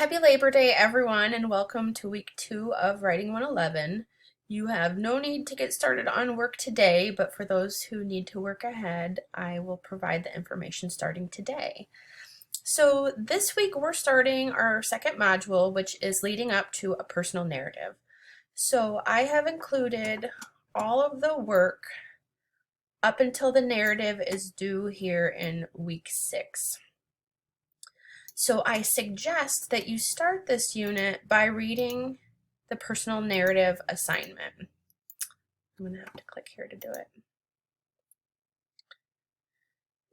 Happy Labor Day, everyone, and welcome to week 2 of Writing 111. You have no need to get started on work today, but for those who need to work ahead, I will provide the information starting today. So this week we're starting our second module, which is leading up to a personal narrative. So I have included all of the work up until the narrative is due here in week 6. So I suggest that you start this unit by reading the personal narrative assignment. I'm going to have to click here to do it.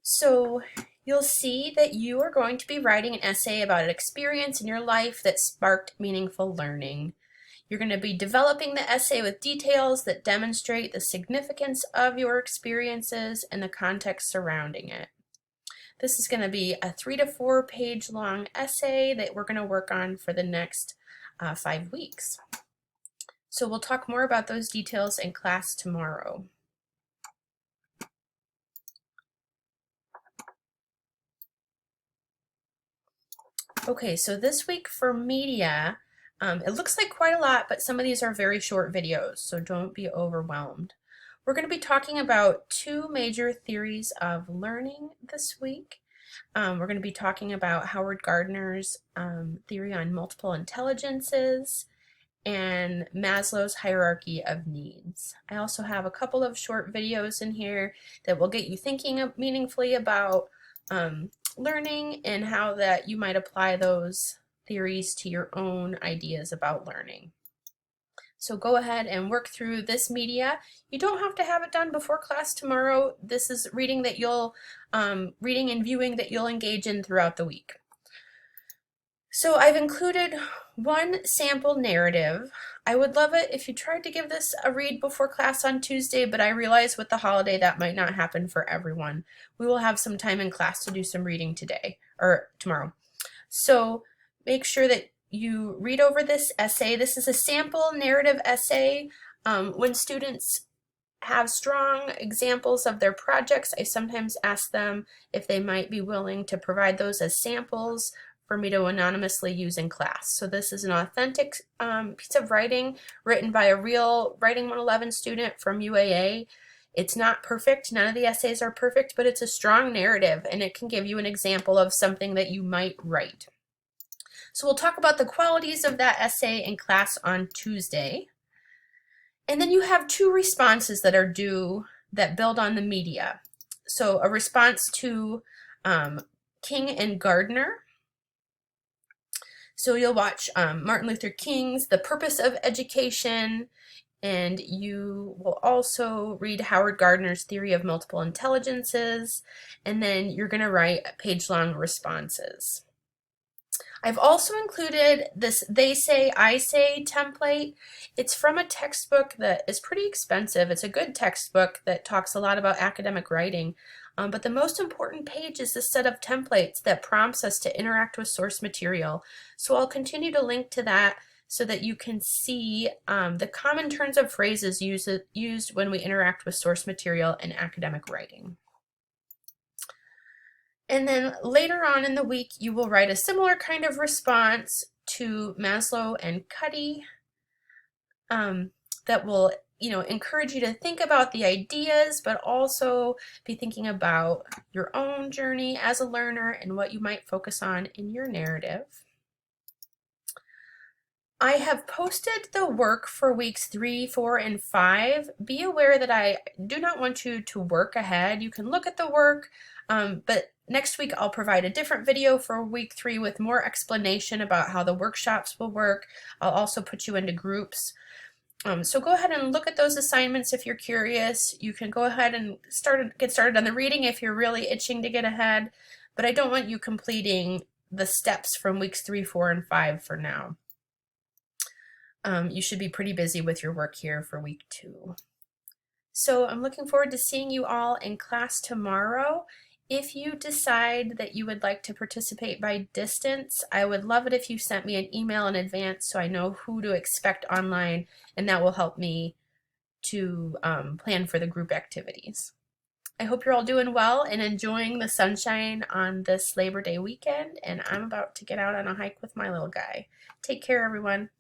So you'll see that you are going to be writing an essay about an experience in your life that sparked meaningful learning. You're going to be developing the essay with details that demonstrate the significance of your experiences and the context surrounding it. This is going to be a 3 to 4 page long essay that we're going to work on for the next 5 weeks. So we'll talk more about those details in class tomorrow. Okay, so this week for media, it looks like quite a lot, but some of these are very short videos, so don't be overwhelmed. We're going to be talking about 2 major theories of learning this week. We're going to be talking about Howard Gardner's theory on multiple intelligences and Maslow's hierarchy of needs. I also have a couple of short videos in here that will get you thinking meaningfully about learning and how that you might apply those theories to your own ideas about learning. So go ahead and work through this media. You don't have to have it done before class tomorrow. This is reading that you'll, reading and viewing that you'll engage in throughout the week. So I've included one sample narrative. I would love it if you tried to give this a read before class on Tuesday, but I realize with the holiday that might not happen for everyone. We will have some time in class to do some reading today, or tomorrow. So make sure that you read over this essay. This is a sample narrative essay. When students have strong examples of their projects, I sometimes ask them if they might be willing to provide those as samples for me to anonymously use in class. So this is an authentic piece of writing written by a real Writing 111 student from UAA. It's not perfect, none of the essays are perfect, but it's a strong narrative and it can give you an example of something that you might write. So we'll talk about the qualities of that essay in class on Tuesday. And then you have 2 responses that are due that build on the media. So a response to King and Gardner. So you'll watch Martin Luther King's The Purpose of Education, and you will also read Howard Gardner's Theory of Multiple Intelligences, and then you're going to write page-long responses. I've also included this They Say, I Say template. It's from a textbook that is pretty expensive. It's a good textbook that talks a lot about academic writing. But the most important page is this set of templates that prompts us to interact with source material. So I'll continue to link to that so that you can see the common turns of phrases used when we interact with source material in academic writing. And then later on in the week, you will write a similar kind of response to Maslow and Cuddy that will, encourage you to think about the ideas, but also be thinking about your own journey as a learner and what you might focus on in your narrative. I have posted the work for weeks 3, 4, and 5. Be aware that I do not want you to work ahead. You can look at the work, but next week I'll provide a different video for week 3 with more explanation about how the workshops will work. I'll also put you into groups. So go ahead and look at those assignments if you're curious. You can go ahead and get started on the reading if you're really itching to get ahead, but I don't want you completing the steps from weeks 3, 4, and 5 for now. You should be pretty busy with your work here for week 2. So I'm looking forward to seeing you all in class tomorrow. If you decide that you would like to participate by distance, I would love it if you sent me an email in advance so I know who to expect online, and that will help me to plan for the group activities. I hope you're all doing well and enjoying the sunshine on this Labor Day weekend, and I'm about to get out on a hike with my little guy. Take care, everyone.